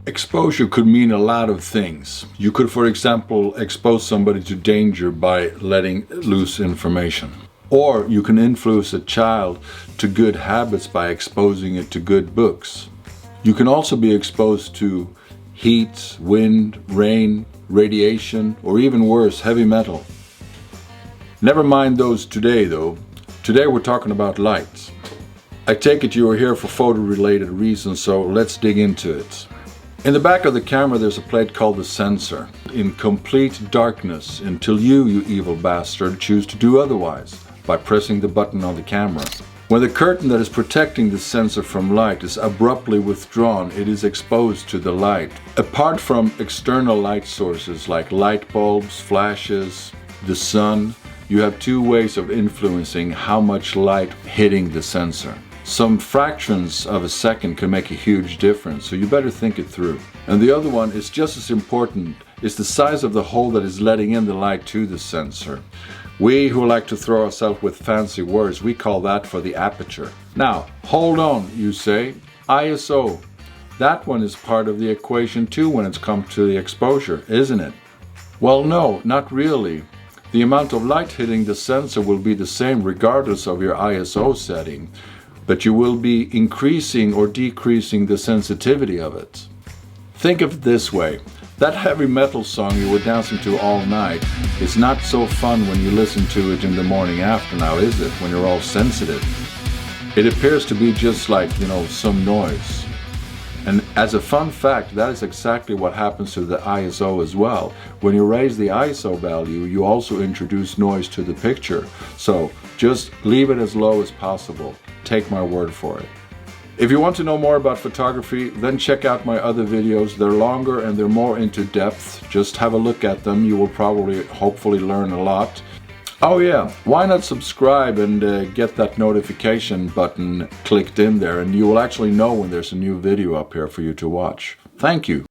Exposure could mean a lot of things. You could, for example, expose somebody to danger by letting loose information. Or you can influence a child to good habits by exposing it to good books. You can also be exposed to heat, wind, rain, radiation, or even worse, heavy metal. Never mind those today though. Today we're talking about light. I take it you are here for photo-related reasons, so let's dig into it. In the back of the camera there's a plate called the sensor, in complete darkness until you evil bastard, choose to do otherwise by pressing the button on the camera. When the curtain that is protecting the sensor from light is abruptly withdrawn, it is exposed to the light. Apart from external light sources like light bulbs, flashes, the sun, you have two ways of influencing how much light hitting the sensor. Some fractions of a second can make a huge difference, so you better think it through. And the other one is just as important, is the size of the hole that is letting in the light to the sensor. We who like to throw ourselves with fancy words, we call that for the aperture. Now, hold on, you say. ISO. That one is part of the equation too when it's come to the exposure, isn't it? Well, no, not really. The amount of light hitting the sensor will be the same regardless of your ISO setting, but you will be increasing or decreasing the sensitivity of it. Think of it this way. That heavy metal song you were dancing to all night is not so fun when you listen to it in the morning after now, is it? When you're all sensitive. It appears to be just like, some noise. And as a fun fact, that is exactly what happens to the ISO as well. When you raise the ISO value, you also introduce noise to the picture. So just leave it as low as possible. Take my word for it. If you want to know more about photography, then check out my other videos. They're longer and they're more into depth. Just have a look at them. You will hopefully learn a lot. Oh yeah, why not subscribe and get that notification button clicked in there, and you will actually know when there's a new video up here for you to watch. Thank you.